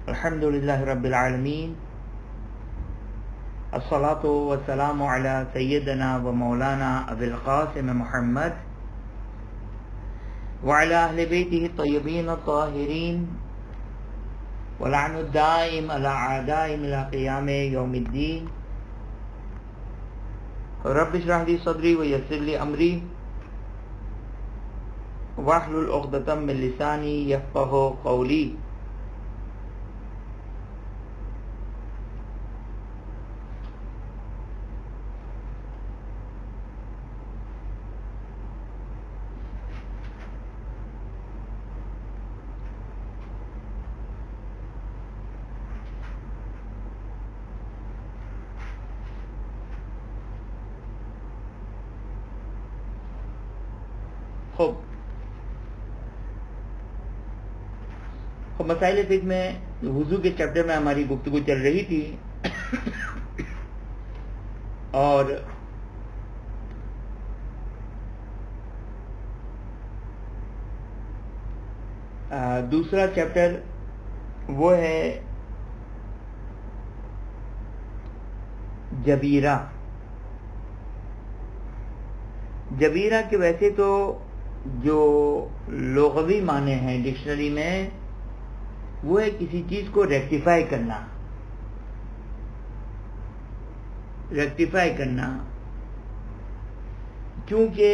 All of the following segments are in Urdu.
الحمد لله رب العالمين الصلاة والسلام على سيدنا ومولانا أبي القاسم محمد وعلى أهل بيته الطيبين الطاهرين ولعن الدائم على أعدائهم إلى قيام يوم الدين. رب اشرح لي صدري ويسر لي أمري واحلل عقدة من لساني يفقهوا قولي. خب مسائل فقہ میں وضو کے چیپٹر میں ہماری گفتگو چل رہی تھی اور دوسرا چیپٹر وہ ہے جبیرہ. جبیرہ کے ویسے تو جو لغوی معنی ہیں ڈکشنری میں وہ ہے کسی چیز کو ریکٹیفائی کرنا کیونکہ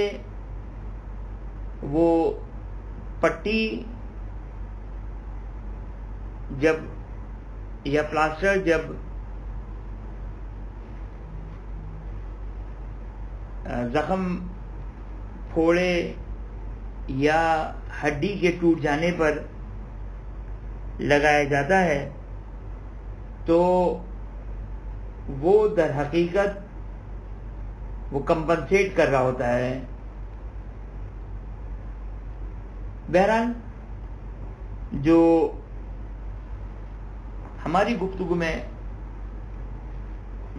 وہ پٹی جب یا پلاسٹر جب زخم پھوڑے یا ہڈی کے ٹوٹ جانے پر لگایا جاتا ہے تو وہ در حقیقت وہ کمپنسیٹ کر رہا ہوتا ہے. بہرحال جو ہماری گفتگو میں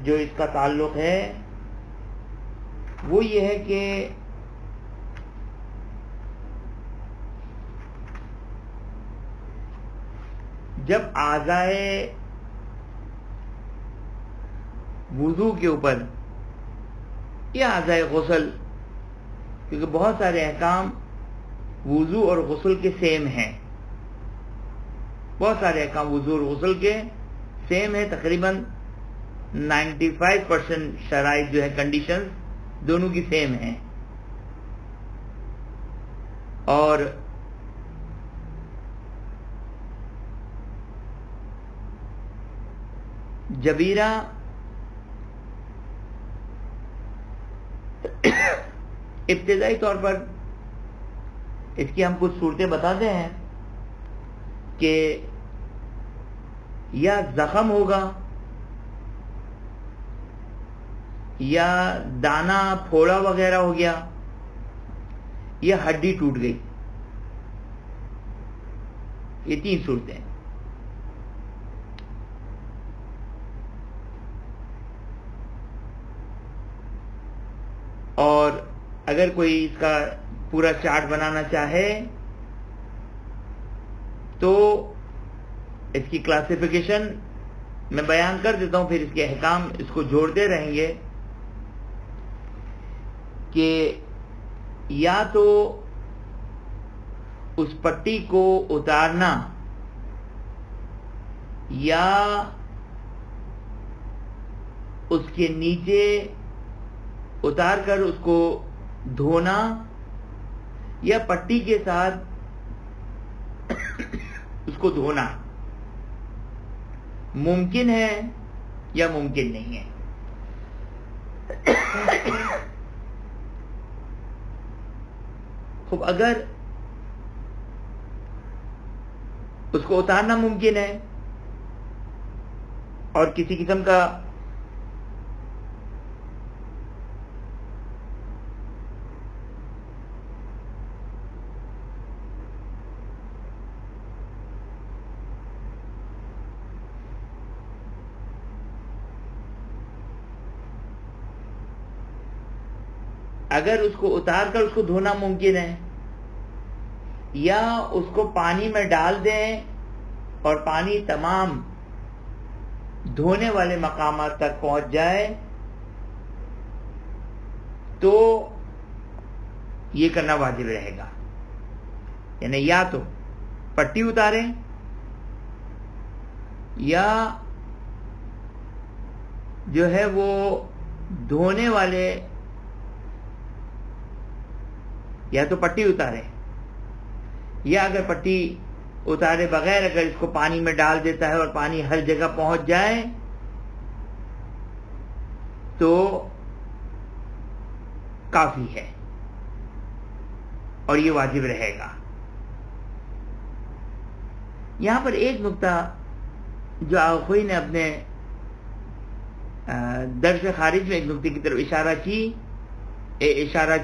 جو اس کا تعلق ہے وہ یہ ہے کہ جب اعضائے وضو کے اوپر یا اعضائے غسل، کیونکہ بہت سارے احکام وضو اور غسل کے سیم ہیں، بہت سارے احکام وضو اور غسل کے سیم ہیں، تقریباً 95% شرائط جو ہے کنڈیشن دونوں کی سیم ہیں. اور جبیرہ ابتدائی طور پر اس کی ہم کچھ صورتیں بتاتے ہیں کہ یا زخم ہوگا یا دانا پھوڑا وغیرہ ہو گیا یا ہڈی ٹوٹ گئی. یہ 3 صورتیں. اور اگر کوئی اس کا پورا چارٹ بنانا چاہے تو اس کی کلاسیفیکیشن میں بیان کر دیتا ہوں، پھر اس کے احکام اس کو جوڑتے رہیں گے کہ یا تو اس پٹی کو اتارنا یا اس کے نیچے اتار کر اس کو دھونا یا پٹی کے ساتھ اس کو دھونا ممکن ہے یا ممکن نہیں ہے. خب اگر اس کو اتارنا ممکن ہے اور کسی قسم کا اگر اس کو اتار کر اس کو دھونا ممکن ہے یا اس کو پانی میں ڈال دیں اور پانی تمام دھونے والے مقامات تک پہنچ جائے تو یہ کرنا واجب رہے گا. یعنی یا تو پٹی اتاریں یا جو ہے وہ دھونے والے یا تو پٹی اتاریں یا اگر پٹی اتارے بغیر اگر اس کو پانی میں ڈال دیتا ہے اور پانی ہر جگہ پہنچ جائے تو کافی ہے اور یہ واجب رہے گا. یہاں پر ایک نقطہ جو آخوئی نے اپنے درس خارج میں ایک نقطے کی طرف اشارہ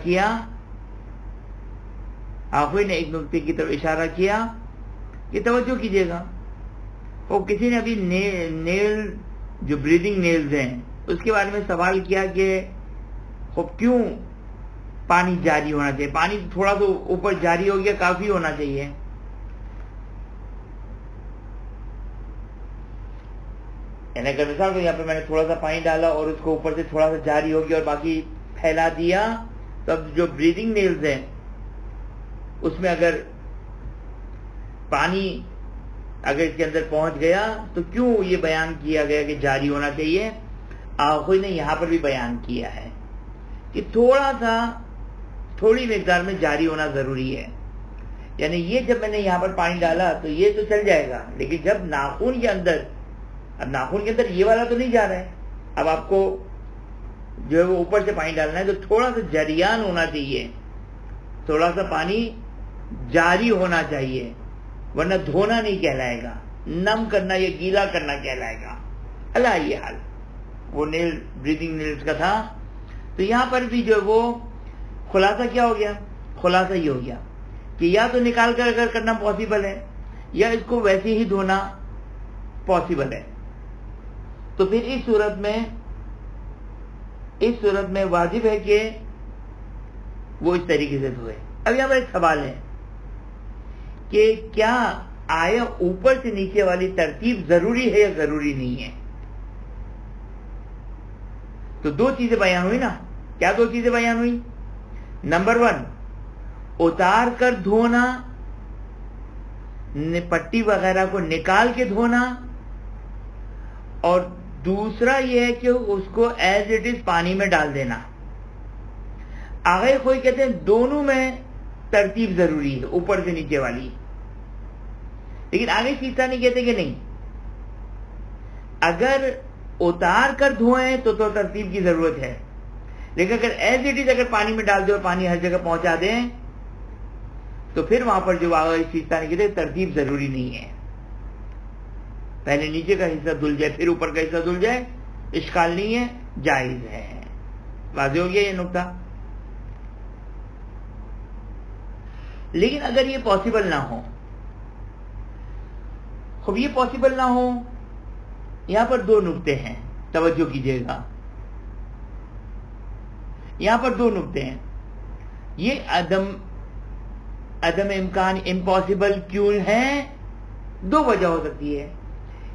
کیا آخوئی نے ایک نقطے کی طرف اشارہ کیا کہ توجہ کیجئے گا. وہ کسی نے ابھی نیل جو بریدنگ نیلز ہیں اس کے بارے میں سوال کیا کہ خب کیوں پانی جاری ہونا چاہیے, پانی تھوڑا تو اوپر جاری ہو گیا, کافی ہونا چاہیے. یعنی اگر مثال کو یہاں پہ میں نے تھوڑا سا پانی ڈالا اور اس کو اوپر سے تھوڑا سا جاری ہو گیا اور باقی پھیلا دیا, تو اب جو بریدنگ نیلز ہیں اس میں اگر پانی اگر اس کے اندر پہنچ گیا تو کیوں یہ بیان کیا گیا کہ جاری ہونا چاہیے. آخوئی نے یہاں پر بھی بیان کیا ہے کہ تھوڑی مقدار میں جاری ہونا ضروری ہے. یعنی یہ جب میں نے یہاں پر پانی ڈالا تو یہ تو چل جائے گا, لیکن جب ناخن کے اندر, اب ناخن کے اندر یہ والا تو نہیں جا رہا ہے, اب آپ کو جو ہے وہ اوپر سے پانی ڈالنا ہے تو تھوڑا سا جریان ہونا چاہیے, تھوڑا سا پانی جاری ہونا چاہیے, ورنہ دھونا نہیں کہلائے گا, نم کرنا یا گیلا کرنا کہلائے گا. اللہ یہ حال وہ نیل بریدنگ نیلز کا تھا. تو یہاں پر بھی جو وہ خلاصہ کیا ہو گیا, خلاصہ یہ ہو گیا کہ یا تو نکال کر اگر کرنا پاسبل ہے یا اس کو ویسے ہی دھونا پاسبل ہے, تو پھر اس صورت میں واجب ہے کہ وہ اس طریقے سے دھوئے. اب یہاں پر ایک سوال ہے کہ کیا آیا اوپر سے نیچے والی ترتیب ضروری ہے یا ضروری نہیں ہے. تو دو چیزیں بیان ہوئی نا. کیا دو چیزیں بیان ہوئی؟ نمبر 1 اتار کر دھونا, پٹی وغیرہ کو نکال کے دھونا, اور دوسرا یہ ہے کہ اس کو ایز اٹ از پانی میں ڈال دینا. آگے کوئی کہتے ہیں دونوں میں ترتیب ضروری ہے, اوپر سے نیچے والی, لیکن آگے سیدھا نہیں کہتے کہ نہیں, اگر اتار کر دھوئیں تو ترتیب کی ضرورت ہے, لیکن اگر ایز اٹ از اگر پانی میں ڈال دو اور پانی ہر جگہ پہنچا دیں تو پھر وہاں پر جو آگے سیدھا نہیں کہتے ترتیب ضروری نہیں ہے. پہلے نیچے کا حصہ دھل جائے پھر اوپر کا حصہ دھل جائے, اشکال نہیں ہے, جائز ہے. واضح ہو گیا یہ نقطہ. لیکن اگر یہ پاسبل نہ ہو, خب یہ پاسبل نہ ہو, یہاں پر دو نقطے ہیں, توجہ کیجئے گا. یہاں پر دو نقطے ہیں. یہ عدم امکان امپاسبل کیوں ہے؟ دو وجہ ہو سکتی ہے,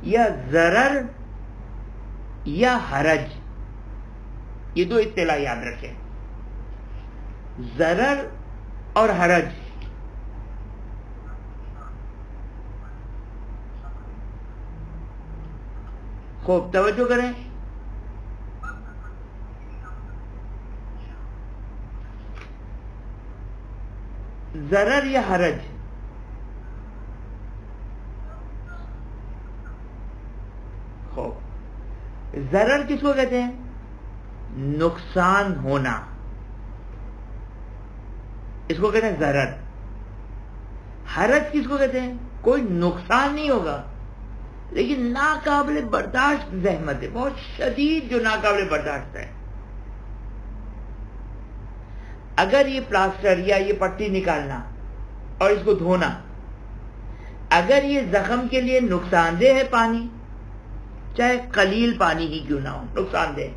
یا ضرر یا حرج. یہ دو اطلاع یاد رکھیں, ضرر اور حرج. خوب توجہ کریں. ضرر یا حرج, خوب ضرر کس کو کہتے ہیں؟ نقصان ہونا, اس کو کہتے ہیں ضرر. حرج کس کو کہتے ہیں؟ کوئی نقصان نہیں ہوگا لیکن ناقابل برداشت زحمت ہے, بہت شدید جو ناقابل برداشت ہے. اگر یہ پلاسٹر یا یہ پٹی نکالنا اور اس کو دھونا, اگر یہ زخم کے لیے نقصان دہ ہے پانی, چاہے قلیل پانی ہی کیوں نہ ہو, نقصان دہ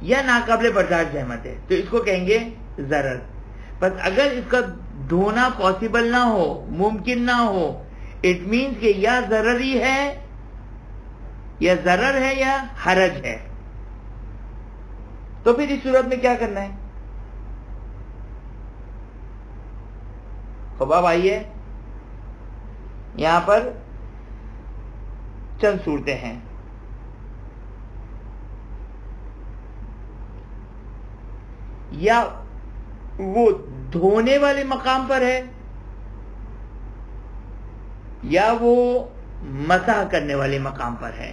یا ناقابل برداشت زحمت ہے, تو اس کو کہیں گے ضرر. بس اگر اس کا دھونا پاسبل نہ ہو, ممکن نہ ہو, اٹ مینس کہ یا ضرری ہے یا ضرر ہے یا حرج ہے. تو پھر اس صورت میں کیا کرنا ہے؟ اب آئیے یہاں پر چند صورتیں ہیں. یا وہ دھونے والے مقام پر ہے یا وہ مسح کرنے والے مقام پر ہے.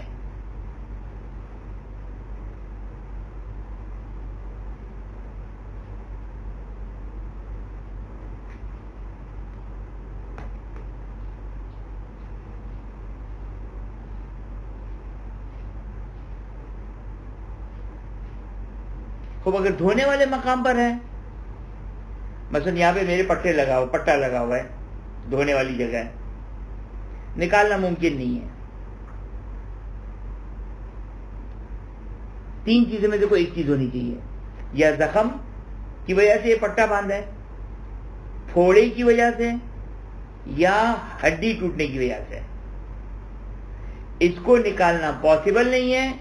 اگر دھونے والے مقام پر ہے، مثلا یہاں پہ میرے پٹا لگا ہوا ہے، دھونے والی جگہ ہے، نکالنا ممکن نہیں ہے. 3 چیزوں میں سے کوئی ایک چیز ہونی چاہیے. یا زخم کی وجہ سے یہ پٹا باندھا ہے، پھوڑے کی وجہ سے، یا ہڈی ٹوٹنے کی وجہ سے. اس کو نکالنا پاسبل نہیں ہے،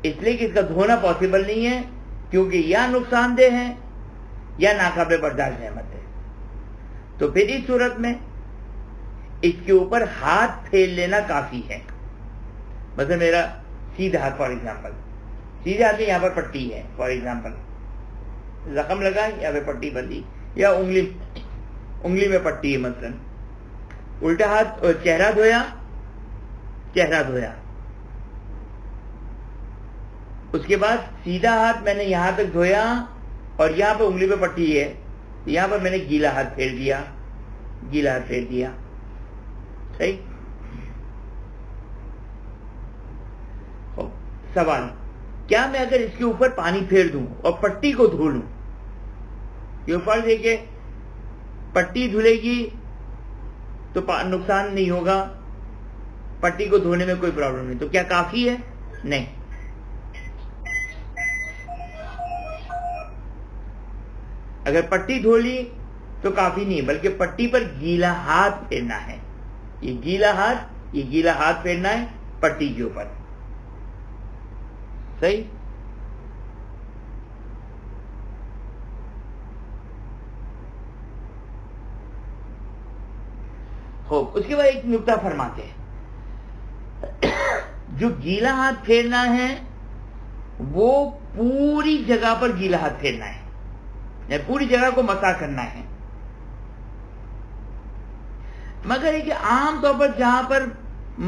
اس لیے کہ اس کا دھونا پاسبل نہیں ہے، کیونکہ یا نقصان دہ ہے یا ناقابل برداشت نعمت ہے. تو پھر اس صورت میں اس کے اوپر ہاتھ پھیر لینا کافی ہے. مثلا میرا سیدھا ہاتھ، فار ایگزامپل سیدھے ہاتھ میں یہاں پر پٹی ہے، فار ایگزامپل زخم لگا، یہاں پہ پٹی بندھی، یا انگلی میں پٹی ہے. مثلا الٹا ہاتھ، چہرہ دھویا، اس کے بعد سیدھا ہاتھ میں نے یہاں تک دھویا اور یہاں پہ انگلی پہ پٹی ہے، یہاں پر میں نے گیلا ہاتھ پھیر دیا. صحیح. سوال، کیا میں اگر اس کے اوپر پانی پھیر دوں اور پٹی کو دھو لوں، یہ فرض ہے کہ پٹی دھلے گی تو نقصان نہیں ہوگا، پٹی کو دھونے میں کوئی پرابلم نہیں، تو کیا کافی ہے؟ نہیں. اگر پٹی دھو لی تو کافی نہیں، بلکہ پٹی پر گیلا ہاتھ پھیرنا ہے. یہ گیلا ہاتھ پھیرنا ہے پٹی کے اوپر. صحیح. خوب، اس کے بعد ایک نکتہ فرماتے ہیں، جو گیلا ہاتھ پھیرنا ہے وہ پوری جگہ پر گیلا ہاتھ پھیرنا ہے، یعنی پوری جگہ کو مسح کرنا ہے. مگر ایک عام طور پر جہاں پر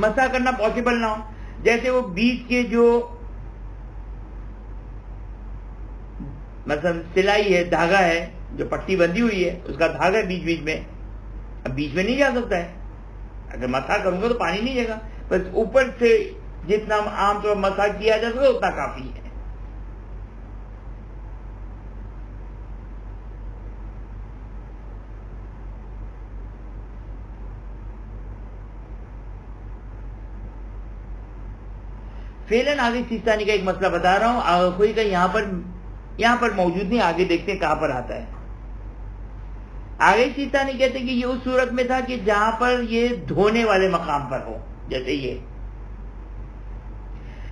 مسح کرنا پاسبل نہ ہو، جیسے وہ بیچ کے جو مثلا سلائی ہے، دھاگا ہے، جو پٹی بندھی ہوئی ہے، اس کا دھاگا بیچ میں، اب بیچ میں نہیں جا سکتا ہے. اگر مسح کروں گا تو پانی نہیں جائے گا، بس اوپر سے جتنا عام طور پر مسح کیا جا سکتا اتنا کافی ہے. فعلاً آگے سیستانی کا ایک مسئلہ بتا رہا ہوں، آخری کا یہاں پر موجود نہیں، آگے دیکھتے ہیں کہاں پر آتا ہے. آگے سیستانی کہتے ہیں کہ یہ اس صورت میں تھا کہ جہاں پر یہ دھونے والے مقام پر ہو، جیسے یہ.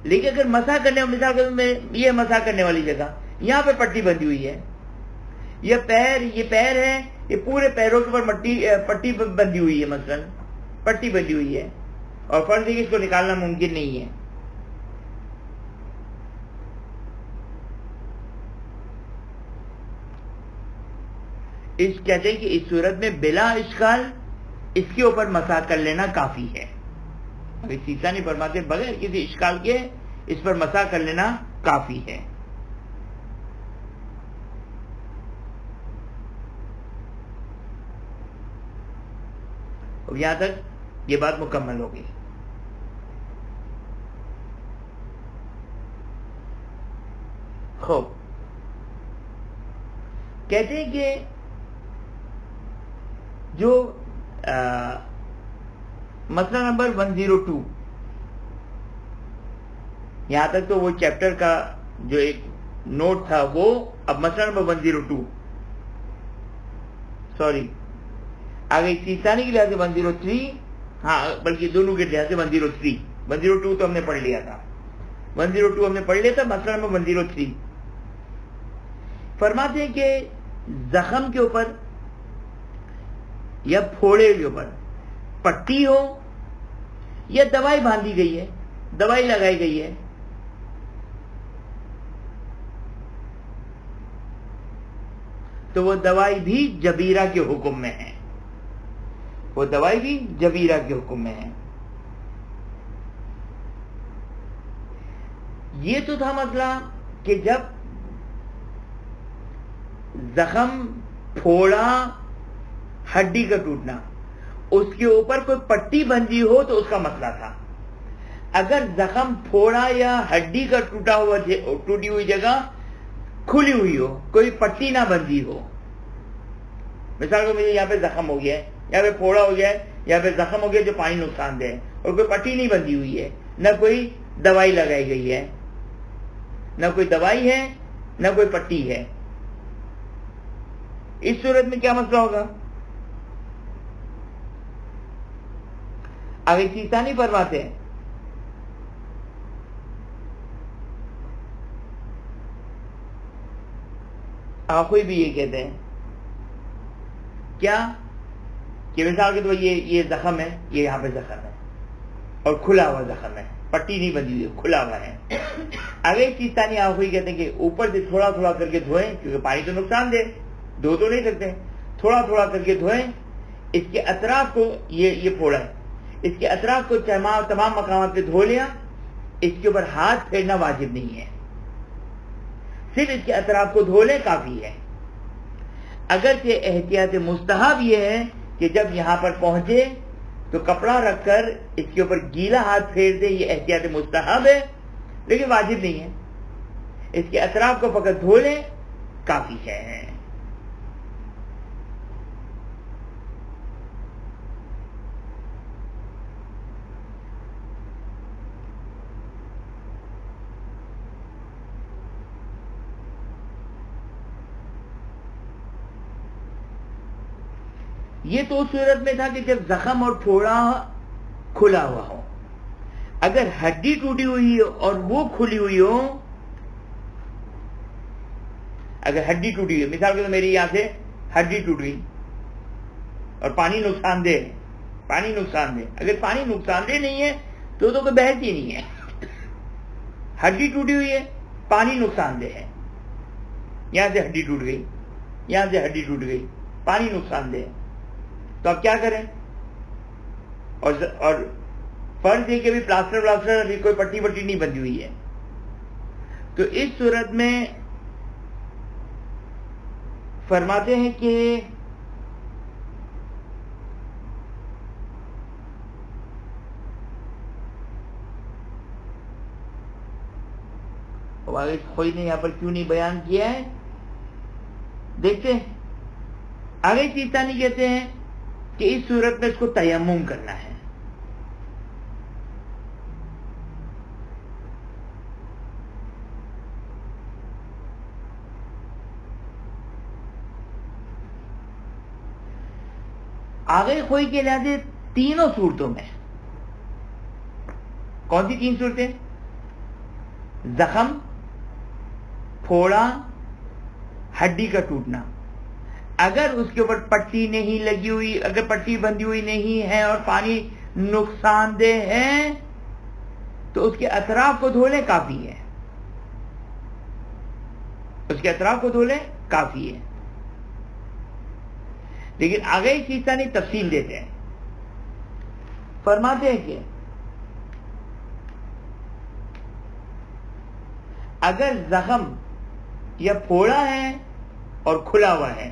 لیکن اگر مسح کرنے، مثال کے میں یہ مسح کرنے والی جگہ، یہاں پہ پٹی بندھی ہوئی ہے، یہ پیر ہے، یہ پورے پیروں کے اوپر پٹی بندھی ہوئی ہے، مثلا پٹی بندھی ہوئی ہے، اور فرض ہے کہ اس کو نکالنا ممکن نہیں ہے. اس کہتے ہیں کہ اس صورت میں بلا اشکال اس کے اوپر مسح کر لینا کافی ہے. ابھی سیسا نہیں فرماتے بغیر کسی اشکال کے اس پر مسح کر لینا کافی ہے. اب یہاں تک یہ بات مکمل ہوگی. خوب، کہتے ہیں کہ جو مسئلہ نمبر 102، یہاں تک تو وہ چیپٹر کا جو ایک نوٹ تھا وہ، اب مسئلہ نمبر 102، سوری آگے سیستانی کے لحاظ سے 103, ہاں بلکہ دونوں کے لحاظ سے 103. 102 تو ہم نے پڑھ لیا تھا, 102 ہم نے پڑھ لیا تھا. مسئلہ نمبر 103 فرماتے ہیں کہ زخم کے اوپر یا پھوڑے کے اوپر پٹی ہو یا دوائی باندھی گئی ہے, دوائی لگائی گئی ہے, تو وہ دوائی بھی جبیرہ کے حکم میں ہے, وہ دوائی بھی جبیرہ کے حکم میں ہے. یہ تو تھا مسئلہ کہ جب زخم, پھوڑا, ہڈی کا ٹوٹنا, اس کے اوپر کوئی پٹی بندھی ہو تو اس کا مسئلہ تھا. اگر زخم, پھوڑا یا ہڈی کا ٹوٹی ہوئی جگہ کھلی ہوئی ہو, کوئی پٹی نہ بندھی ہو, مثال کو مجھے یہاں پہ زخم ہو گیا ہے, یہاں پہ پھوڑا ہو گیا ہے, یہاں پہ زخم ہو گیا جو پانی نقصان دہ ہے, اور کوئی پٹی نہیں بندھی ہوئی ہے, نہ کوئی دوائی لگائی گئی ہے, نہ کوئی دوائی ہے نہ کوئی پٹی ہے, اس صورت میں کیا مسئلہ ہوگا؟ آگے سیستانی فرماتے ہیں آخوی بھی یہ کہتے ہیں کیا کہ مثال کے طور یہ زخم ہے, یہ یہاں پہ زخم ہے اور کھلا ہوا زخم ہے, پٹی نہیں بندھی ہوئی, کھلا ہوا ہے. آگے سیستانی آخوی کہتے ہیں کہ اوپر سے تھوڑا تھوڑا کر کے دھوئیں, کیونکہ پانی تو نقصان دے, دھو تو نہیں سکتے, تھوڑا تھوڑا کر کے دھوئیں. اس کے اطراف کو, یہ پھوڑا ہے, اس کے اطراف کو تمام مقامات پہ دھو لیا. اس کے اوپر ہاتھ پھیرنا واجب نہیں ہے, صرف اس کے اطراف کو دھو لیں کافی ہے. اگرچہ احتیاط مستحب یہ ہے کہ جب یہاں پر پہنچے تو کپڑا رکھ کر اس کے اوپر گیلا ہاتھ پھیر دے, یہ احتیاط مستحب ہے لیکن واجب نہیں ہے. اس کے اطراف کو فقط دھو لیں کافی ہے. یہ تو اس صورت میں تھا کہ جب زخم اور پھوڑا کھلا ہوا ہو. اگر ہڈی ٹوٹی ہوئی ہو اور وہ کھلی ہوئی ہو, اگر ہڈی ٹوٹی ہوئی, مثال کے تو میری یہاں سے ہڈی ٹوٹ گئی اور پانی نقصان دہ, پانی نقصان دہ, اگر پانی نقصان دہ نہیں ہے تو کوئی بحث ہی نہیں ہے. ہڈی ٹوٹی ہوئی ہے, پانی نقصان دہ ہے, یہاں سے ہڈی ٹوٹ گئی, یہاں سے ہڈی ٹوٹ گئی, پانی نقصان دہ ہے, تو آپ کیا کریں؟ اور فرض یہ کہ بھی پلاسٹر ابھی کوئی پٹی وٹی نہیں بندھی ہوئی ہے, تو اس صورت میں فرماتے ہیں کہ کوئی نے یہاں پر کیوں نہیں بیان کیا ہے, دیکھتے ہیں. آگے سیستانی کہتے ہیں کہ اس صورت میں اس کو تیمم کرنا ہے. آگے کوئی کے لحاظ سے تینوں صورتوں میں, کون سی تین صورتیں؟ زخم, پھوڑا, ہڈی کا ٹوٹنا. اگر اس کے اوپر پٹی نہیں لگی ہوئی, اگر پٹی بندھی ہوئی نہیں ہے اور پانی نقصان دہ ہے تو اس کے اطراف کو دھو لیں کافی ہے, اس کے اطراف کو دھو لیں کافی ہے. لیکن آگے اس سیستانی تفصیل دیتے ہیں, فرماتے ہیں کہ اگر زخم یا پھوڑا ہے اور کھلا ہوا ہے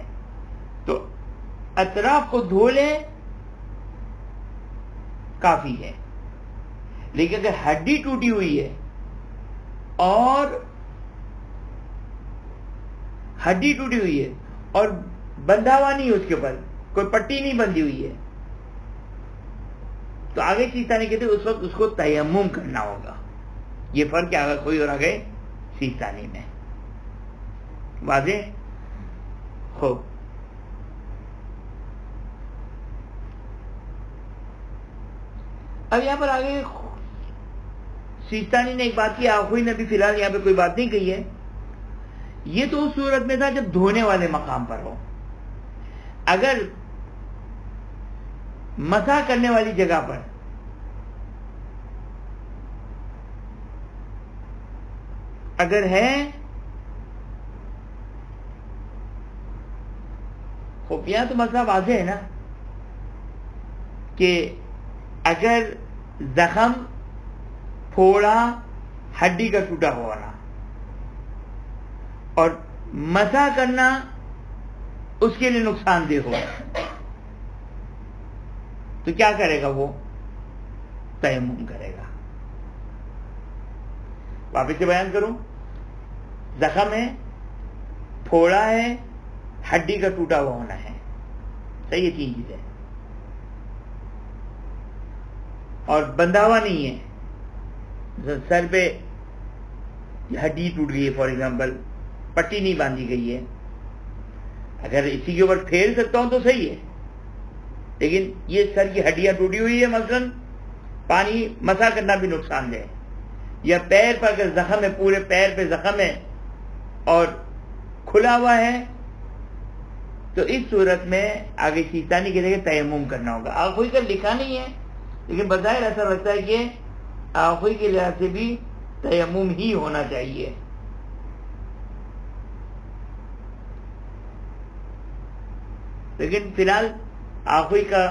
تو اطراف کو دھو لیں کافی ہے. لیکن اگر ہڈی ٹوٹی ہوئی ہے اور ہڈی ٹوٹی ہوئی ہے اور بندھا ہوا نہیں, اس کے اوپر کوئی پٹی نہیں بندھی ہوئی ہے, تو آگے سیستانی کہتے ہیں اس وقت اس کو تیمم کرنا ہوگا. یہ فرق ہے آگے کوئی اور آگے سیستانی میں. واضح ہو؟ اب یہاں پر آگے سیستانی نے ایک بات کی، آخوئی نے بھی فی الحال یہاں پہ کوئی بات نہیں کہی ہے. یہ تو اس صورت میں تھا جب دھونے والے مقام پر ہو. اگر مسح کرنے والی جگہ پر اگر ہے، خوفیہ تو مسئلہ واضح ہے نا کہ اگر زخم پھوڑا ہڈی کا ٹوٹا ہونا اور مسح کرنا اس کے لیے نقصان دہ ہو تو کیا کرے گا؟ وہ تیمم کرے گا. واپس سے بیان کروں، زخم ہے، پھوڑا ہے، ہڈی کا ٹوٹا ہوا ہونا ہے، صحیح ہے، تین چیزیں، اور بندھا ہوا نہیں ہے، سر پہ ہڈی ٹوٹ گئی ہے فار ایگزامپل، پٹی نہیں باندھی گئی ہے. اگر اسی کے اوپر پھیر سکتا ہوں تو صحیح ہے، لیکن یہ سر کی ہڈیاں ٹوٹی ہوئی ہے، مثلا پانی مسح کرنا بھی نقصان دہ ہے. یا پیر پر اگر زخم ہے، پورے پیر پہ زخم ہے اور کھلا ہوا ہے، تو اس صورت میں آگے سیستانی کہتے ہیں کہ تیمم کرنا ہوگا. آخوئی کا لکھا نہیں ہے، لیکن بظاہر ایسا لگتا ہے کہ آخوئی کے لحاظ سے بھی تیمم ہی ہونا چاہیے. لیکن فی الحال آخوئی کا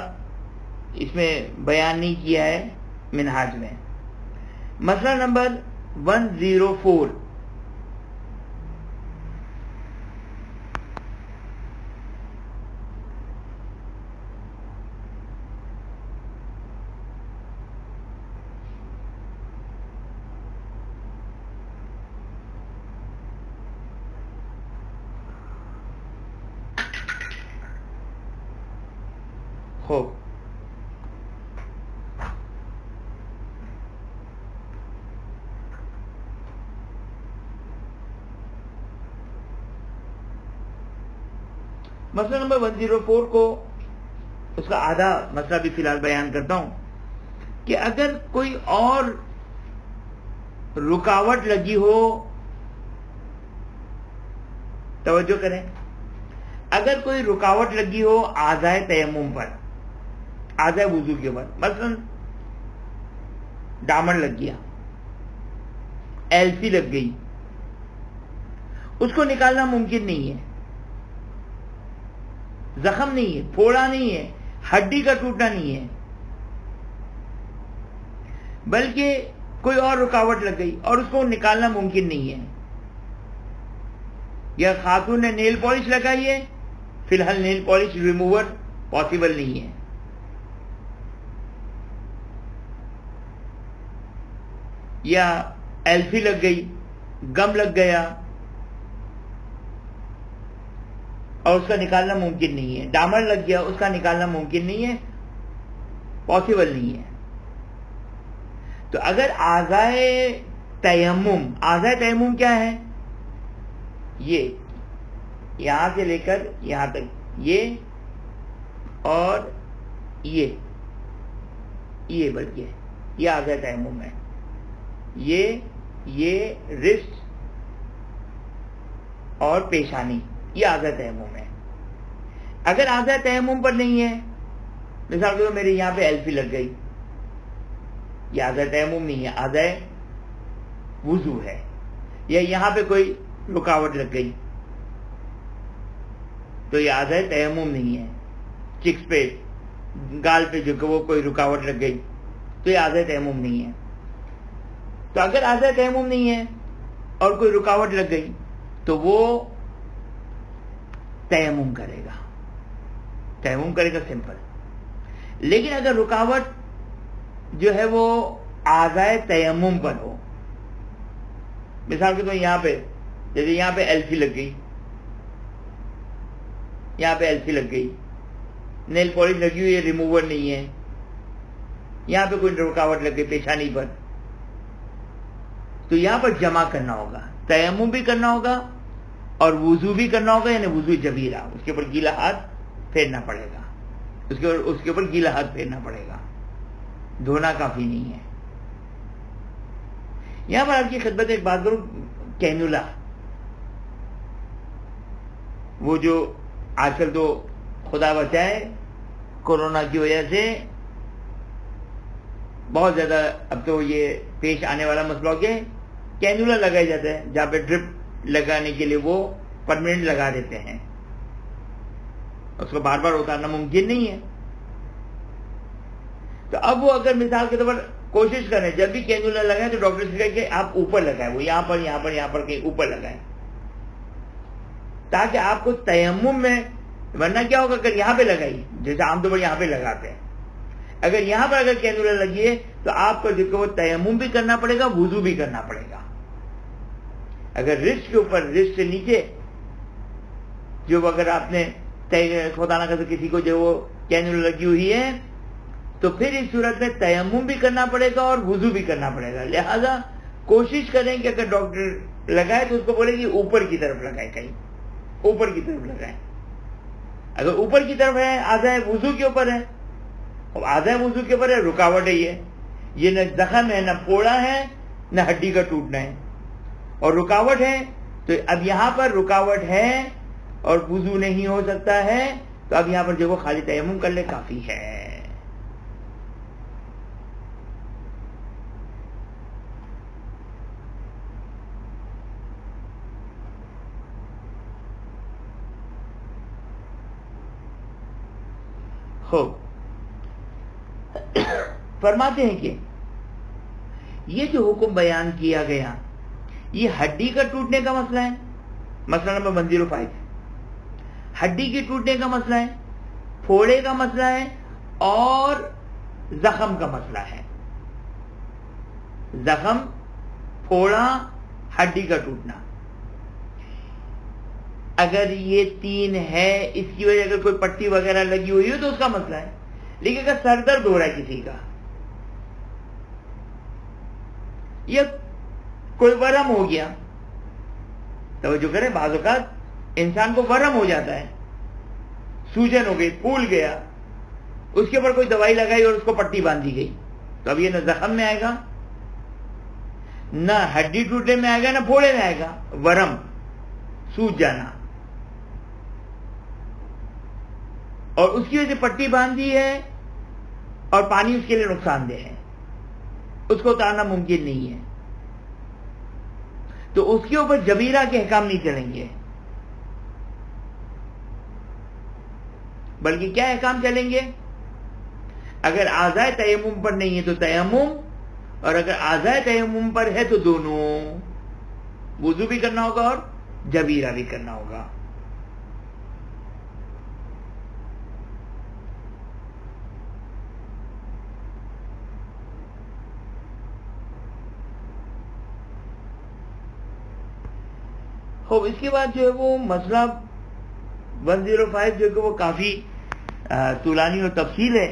اس میں بیان نہیں کیا ہے منہاج میں. مسئلہ نمبر 104. خوب، مسئلہ نمبر 104 کو اس کا آدھا مسئلہ بھی فی الحال بیان کرتا ہوں کہ اگر کوئی اور رکاوٹ لگی ہو، توجہ کریں، اگر کوئی رکاوٹ لگی ہو اعضائے تیمم پر، اعضائے وضو کے اوپر، مثلا ڈامن لگ گیا، ایلسی لگ گئی، اس کو نکالنا ممکن نہیں ہے. زخم نہیں ہے، پھوڑا نہیں ہے، ہڈی کا ٹوٹنا نہیں ہے، بلکہ کوئی اور رکاوٹ لگ گئی اور اس کو نکالنا ممکن نہیں ہے. یا خاتون نے نیل پالش لگائی ہے، فی الحال نیل پالش ریموور پاسبل نہیں ہے. یا ایلفی لگ گئی، گم لگ گیا اور اس کا نکالنا ممکن نہیں ہے. ڈامر لگ گیا، اس کا نکالنا ممکن نہیں ہے، پاسبل نہیں ہے. تو اگر اعضائے تیمم کیا ہے؟ یہ یہاں سے لے کر یہاں تک، یہ اور یہ بلکہ یہ اعضائے تیمم ہے. یہ رسٹ اور پیشانی، یہ اعضائے تیمم ہے. اگر اعضائے تیمم پر نہیں ہے، مثال کے طور میرے یہاں پہ ایلفی لگ گئی، یہ اعضائے تیمم نہیں ہے، اعضائے وضو ہے. یا یہاں پہ کوئی رکاوٹ لگ گئی تو یہ اعضائے تیمم نہیں ہے. چکس پہ، گال پہ جو کہ وہ کوئی رکاوٹ لگ گئی تو یہ اعضائے تیمم نہیں ہے. تو اگر اعضائے تیمم نہیں ہے اور کوئی رکاوٹ لگ گئی تو وہ تیمم کرے گا سمپل. لیکن اگر رکاوٹ جو ہے وہ اعضائے تیمم پر ہو، مثال کے طور یہاں پہ جیسے یہاں پہ ایلفی لگ گئی، نیل پالش لگی ہوئی ہے، ریموور نہیں ہے، یہاں پہ کوئی رکاوٹ لگ گئی پیشانی پر، تو یہاں پر جمع کرنا ہوگا، تیمم بھی کرنا ہوگا اور وضو بھی کرنا ہوگا، یعنی وضو جبیرہ، اس کے اوپر گیلا ہاتھ پھیرنا پڑے گا، دھونا کافی نہیں ہے. یہاں پر آپ کی خدمت ایک بات کروں, کینولا, وہ جو آج کل تو خدا بچائے کورونا کی وجہ سے بہت زیادہ اب تو یہ پیش آنے والا مسئلہ ہو گیا, کینولا لگایا جاتا ہے جہاں پہ ڈرپ لگانے کے لیے وہ پرماننٹ لگا دیتے ہیں, اس کو بار بار اتارنا ممکن نہیں ہے. تو اب وہ اگر مثال کے طور پر کوشش کریں جب بھی کینولا لگائیں تو ڈاکٹر سے کہے کہ آپ اوپر لگائیں, وہ یہاں پر کہیں اوپر لگائیں, تاکہ آپ کو تیمم میں, ورنہ کیا ہوگا اگر یہاں پہ لگائی جیسے عام طور پر یہاں پہ لگاتے ہیں, اگر یہاں پر اگر کینولا لگیے تو آپ کو جو وہ تیمم بھی کرنا پڑے گا, وضو بھی کرنا پڑے گا. اگر رسٹ کے اوپر, رسٹ سے نیچے جو اگر آپ نے خدا نہ کرے کسی کو جو وہ کینولا لگی ہوئی ہے تو پھر اس صورت میں تیمم بھی کرنا پڑے گا اور وضو بھی کرنا پڑے گا. لہذا کوشش کریں کہ اگر ڈاکٹر لگائے تو اس کو بولے کہ اوپر کی طرف لگائے, کہیں اوپر کی طرف لگائیں. اگر اوپر کی طرف ہے, آدھا وضو کے اوپر ہے, آدھا وضو کے اوپر ہے, رکاوٹ ہے, یہ نہ زخم ہے, نہ پھوڑا ہے, نہ ہڈی کا ٹوٹنا ہے, اور رکاوٹ ہے. تو اب یہاں پر رکاوٹ ہے اور وضو نہیں ہو سکتا ہے, تو اب یہاں پر جو وہ خالی تیمم کر لے کافی ہے. فرماتے ہیں کہ یہ جو حکم بیان کیا گیا یہ ہڈی کا ٹوٹنے کا مسئلہ ہے, مسئلہ نمبر 105, ہڈی کے ٹوٹنے کا مسئلہ ہے, پھوڑے کا مسئلہ ہے, اور زخم کا مسئلہ ہے. زخم, پھوڑا, ہڈی کا ٹوٹنا, اگر یہ تین ہے, اس کی وجہ اگر کوئی پٹی وغیرہ لگی ہوئی ہو تو اس کا مسئلہ ہے. لیکن اگر سر درد ہو رہا ہے کسی کا, یا کوئی ورم ہو گیا, توجہ کریں, بعض اوقات انسان کو ورم ہو جاتا ہے, سوجن ہو گئی, پھول گیا, اس کے اوپر کوئی دوائی لگائی اور اس کو پٹی باندھی گئی, تو اب یہ نہ زخم میں آئے گا, نہ ہڈی ٹوٹنے میں آئے گا, نہ پھوڑے میں آئے گا, ورم, سوج جانا. اور اس کی وجہ سے پٹی باندھی ہے اور پانی اس کے لیے نقصان دہ ہے, اس کو اتارنا ممکن نہیں ہے, تو اس کے اوپر جبیرہ کے احکام نہیں چلیں گے, بلکہ کیا احکام چلیں گے؟ اگر اعضائے تیمم پر نہیں ہے تو تیمم, اور اگر اعضائے تیمم پر ہے تو دونوں, وضو بھی کرنا ہوگا اور جبیرہ بھی کرنا ہوگا. اس کے بعد جو ہے وہ مسئلہ 105 جو کہ وہ کافی طولانی اور تفصیل ہے,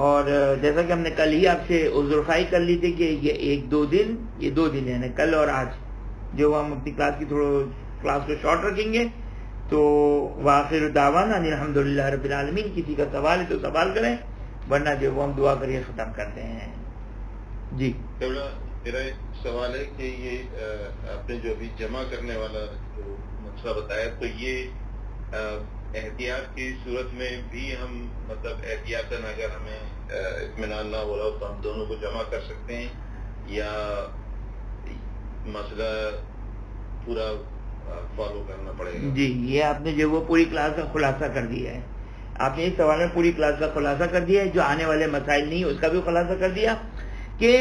اور جیسا کہ ہم نے کل ہی آپ سے عذرخواہی کر لی تھی کہ یہ 2 دن ہے نا, کل اور آج جو ہم اپنی کلاس کو شارٹ رکھیں گے. تو وآخر دعوانا الحمدللہ رب العالمین. کسی کا سوال ہے تو سوال کریں, ورنہ جو وہ ہم دعا کریے ختم کرتے ہیں. جی میرا سوال ہے کہ یہ آپ نے جو ابھی جمع کرنے والا جو مسئلہ بتایا, تو یہ احتیاط کی صورت میں بھی ہم مطلب احتیاطاً اگر ہمیں اطمینان نہ ہو رہا ہو تو ہم دونوں کو جمع کر سکتے ہیں, یا مسئلہ پورا فالو کرنا پڑے گا؟ جی, یہ آپ نے جو وہ پوری کلاس کا خلاصہ کر دیا ہے, آپ نے اس سوال میں پوری کلاس کا خلاصہ کر دیا ہے. جو آنے والے مسائل نہیں اس کا بھی خلاصہ کر دیا کہ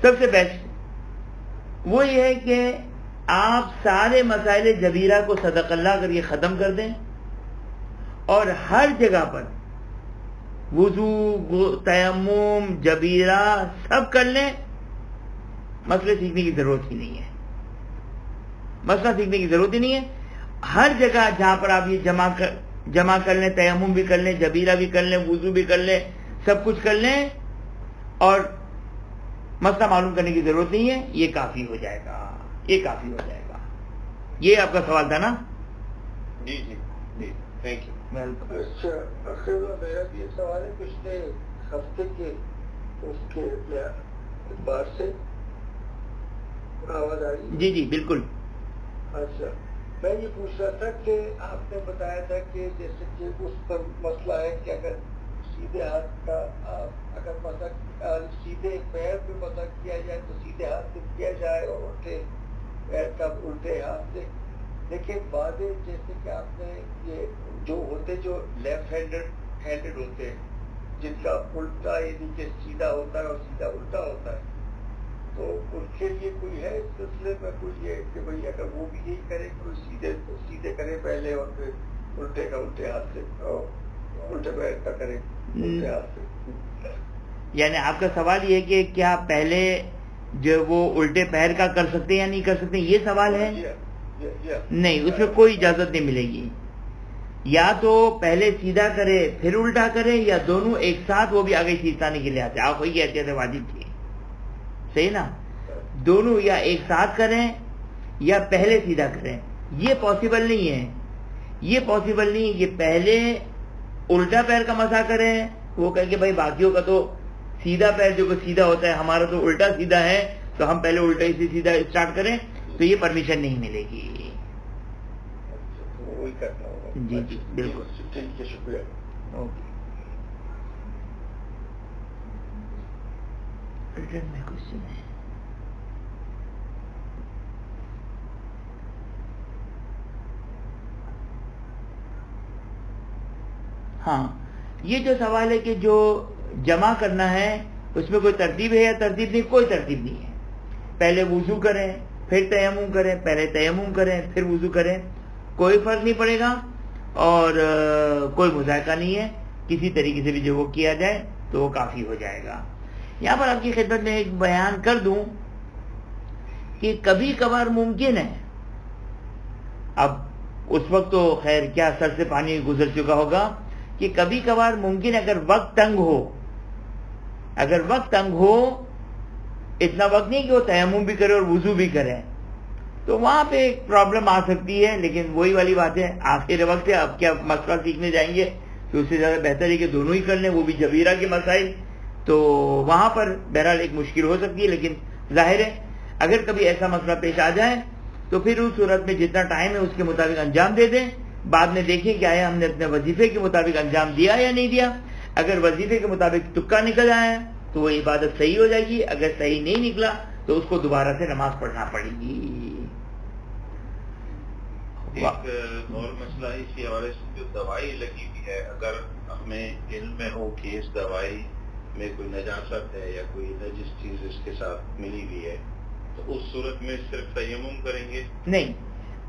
سب سے بیسٹ وہ یہ ہے کہ آپ سارے مسائل جبیرہ کو صدق اللہ کر کے ختم کر دیں, اور ہر جگہ پر وضو, تیمم, جبیرہ سب کر لیں. مسئلے سیکھنے کی ضرورت ہی نہیں ہے, مسئلہ سیکھنے کی ضرورت ہی نہیں ہے. ہر جگہ جہاں پر آپ یہ جمع کر لیں, تیمم بھی کر لیں, جبیرہ بھی کر لیں, وضو بھی کر لیں, سب کچھ کر لیں, اور مسئلہ معلوم کرنے کی ضرورت نہیں ہے, یہ کافی ہو جائے گا, یہ کافی ہو جائے گا. یہ آپ کا سوال تھا نا؟ جی جی جی, تھینک یو. ویلکم. اچھا, میرا بھی یہ سوال ہے, کچھ نے ہفتے کے اس کے اعتبار سے آواز آ رہی ہے؟ جی جی بالکل. اچھا، میں یہ پوچھ رہا تھا کہ آپ نے بتایا تھا کہ جیسے کہ اس پر مسئلہ ہے کہ اگر سیدھے ہاتھ کا اگر مسا سیدھے پیر پہ مسا کیا جائے تو سیدھے ہاتھ سے کیا جائے اور الٹے پیر کا الٹے ہاتھ سے. لیکن بعد جیسے کہ آپ نے یہ جو ہوتے جو لیفٹ ہینڈڈ ہوتے ہیں جن کا الٹا یعنی کہ سیدھا ہوتا ہے اور سیدھا الٹا ہوتا ہے، تو ان کے لیے کوئی ہے اس سلسلے میں کوئی یہ کہ بھائی اگر وہ بھی یہی کرے کوئی سیدھے کرے پہلے اور پھر الٹے کا الٹے ہاتھ سے الٹے پیر کا کرے الٹے ہاتھ سے؟ یعنی آپ کا سوال یہ ہے کہ کیا پہلے جو وہ الٹے پیر کا کر سکتے ہیں یا نہیں کر سکتے، یہ سوال ہے؟ نہیں، اس میں کوئی اجازت نہیں ملے گی. یا تو پہلے سیدھا کرے پھر الٹا کرے، یا دونوں ایک ساتھ، وہ بھی آگے کھینچانے کے لیے آتے. آپ وہی کہتے تھے واجب تھی، صحیح نا؟ دونوں یا ایک ساتھ کریں یا پہلے سیدھا کریں. یہ پاسبل نہیں ہے. یہ پاسبل نہیں ہے کہ پہلے الٹا پیر کا مسا کریں، وہ کہیں کہ بھائی باقیوں کا تو سیدھا پیر جو سیدھا ہوتا ہے، ہمارا تو الٹا سیدھا ہے، تو ہم پہلے الٹا سے سیدھا اسٹارٹ کریں، تو یہ پرمیشن نہیں ملے گی. وہی کرنا ہوگا. جی جی بالکل. ٹھیک ہے، شکریہ. اوکے. ریٹرن میں کوشچن ہے. ہاں، یہ جو سوال ہے کہ جو جمع کرنا ہے اس میں کوئی ترتیب ہے یا ترتیب نہیں، کوئی ترتیب نہیں ہے. پہلے وضو کریں پھر تیمم کریں، پہلے تیمم کریں پھر وضو کریں، کوئی فرق نہیں پڑے گا اور کوئی مذائقہ نہیں ہے. کسی طریقے سے بھی جو وہ کیا جائے تو وہ کافی ہو جائے گا. یہاں پر آپ کی خدمت میں ایک بیان کر دوں کہ کبھی کبھار ممکن ہے، اب اس وقت تو خیر کیا سر سے پانی گزر چکا ہوگا، کہ کبھی کبھار ممکن اگر وقت تنگ ہو، اتنا وقت نہیں کہ وہ تیمم بھی کرے اور وضو بھی کرے، تو وہاں پہ ایک پرابلم آ سکتی ہے. لیکن وہی والی بات ہے، آخر وقت ہے، اب کیا مسئلہ سیکھنے جائیں گے تو اس سے زیادہ بہتر ہے کہ دونوں ہی کر لیں، وہ بھی جبیرہ کے مسائل. تو وہاں پر بہرحال ایک مشکل ہو سکتی ہے، لیکن ظاہر ہے اگر کبھی ایسا مسئلہ پیش آ جائے تو پھر اس صورت میں جتنا ٹائم ہے اس کے مطابق انجام دے دیں. بعد میں دیکھیں کہ آیا ہم نے اپنے وظیفے کے مطابق انجام دیا یا نہیں دیا. اگر وظیفے کے مطابق تکا نکل آیا تو وہ عبادت صحیح ہو جائے گی، اگر صحیح نہیں نکلا تو اس کو دوبارہ سے نماز پڑھنا پڑے گی. ایک اور مسئلہ اس کے حوالے سے جو دوائی لگی ہوئی ہے، اگر ہمیں علم میں ہو کہ اس دوائی میں کوئی نجاست ہے یا کوئی نجس چیز اس کے ساتھ ملی ہوئی ہے، تو اس صورت میں صرف تیمم کریں گے؟ نہیں،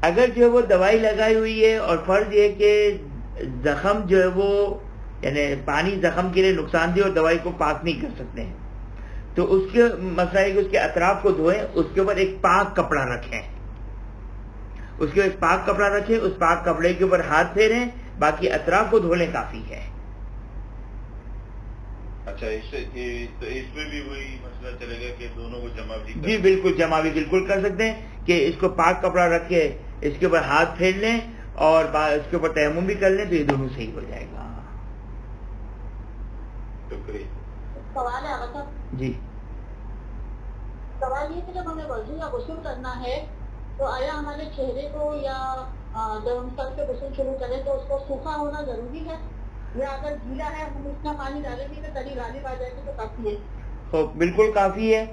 اگر جو ہے وہ دوائی لگائی ہوئی ہے اور فرض یہ کہ زخم جو ہے وہ یعنی پانی زخم کے لیے نقصان دہ اور دوائی کو پاک نہیں کر سکتے ہیں، تو اس کے مسئلہ ہے کہ اس کے اطراف کو دھوئیں، اس کے اوپر ایک پاک کپڑا رکھیں، اس پاک کپڑے کے اوپر ہاتھ پھیریں، باقی اطراف کو دھو لیں، کافی ہے. اچھا، تو اس میں بھی وہی مسئلہ چلے گا کہ دونوں کو جمع بھی جی بالکل، جمع بھی بالکل کر سکتے ہیں کہ اس کو پاک کپڑا رکھ کے اس کے اوپر ہاتھ پھیر لیں اور اس کے اوپر تیمم بھی کر لیں، تو یہ دونوں صحیح ہو جائے گا. شکریہ. سوال ہے مطلب جی، سوال یہ کہ جب ہمیں وضو یا غسل کرنا ہے تو آیا ہمارے چہرے کو یا جب ہم سر سے غسل شروع کریں تو اس کو سوکھا ہونا ضروری ہے، یا اگر گیلا ہے ہم اتنا پانی ڈالیں گے کہ تری غالب آ جائے گی تو کافی ہے؟ تو بالکل کافی ہے،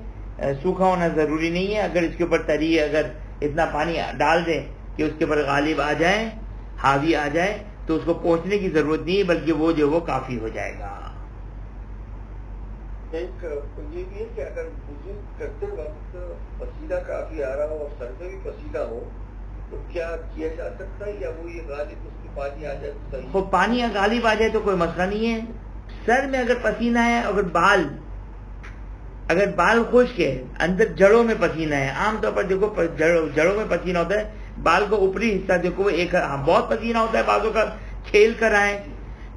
سوکھا ہونا ضروری نہیں ہے. اگر اس کے اوپر تری اگر اتنا پانی ڈال دیں کہ اس کے اوپر غالب آ جائے، حاوی آ جائے، تو اس کو پہنچنے کی ضرورت نہیں ہے، بلکہ وہ جو وہ کافی ہو جائے گا. ایک یہ بھی ہے کہ اگر وضو کرتے وقت پسینہ کافی آ رہا ہو اور سر میں بھی پسینہ ہو تو کیا کیا جا سکتا ہے، یا وہ یہ غالب اس میں پانی آ جائے تو صحیح؟ وہ پانی غالب آ جائے تو کوئی مسئلہ نہیں ہے. سر میں اگر پسینہ ہے، اگر بال خشک ہے، اندر جڑوں میں پسینہ ہے، عام طور پر دیکھو جڑوں میں پسینہ ہوتا ہے، بال کو اوپری حصہ دیکھو ایک بہت پسینہ ہوتا ہے، بعضوں کا کھیل کر آئے،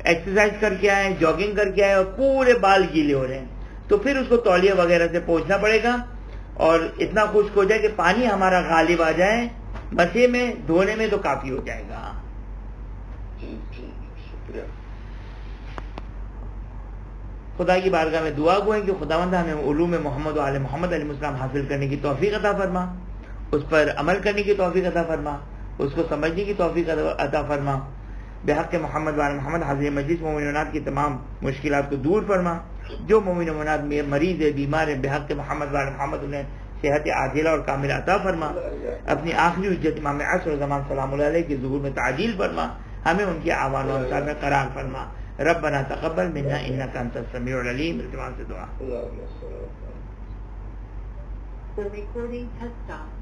ایکسرسائز کر کے آئے، جاگنگ کر کے آئے اور پورے بال گیلے ہو رہے ہیں، تو پھر اس کو تولیہ وغیرہ سے پوچھنا پڑے گا اور اتنا خشک ہو جائے کہ پانی ہمارا غالب آ جائے، مسے میں دھونے میں تو کافی ہو جائے گا. ٹھیک، شکریہ. خدا کی بارگاہ میں دعا گو ہیں کہ خداوند ہمیں علوم محمد و آل محمد علیہ السلام حاصل کرنے کی توفیق عطا فرما، اس پر عمل کرنے کی توفیق عطا فرما، اس کو سمجھنے کی توفیق عطا فرما، بحق محمد و آل محمد حاضر مجلس مومنات کی تمام مشکلات کو دور فرما، جو مومن و مومنات میں مریض ہے، بیمار ہے، بحق محمد و آل محمد انہیں صحت عاجلہ اور کامل عطا فرما، اپنی آخری حجت امام عصر و زمان سلام اللہ علیہ کے ظہور میں تعجیل فرما، ہمیں ان کی اعوان و امثال میں قرار فرما۔ ربنا تقبل منا انک انت السمیع العلیم، التماس سے دعا۔ The recording has stopped.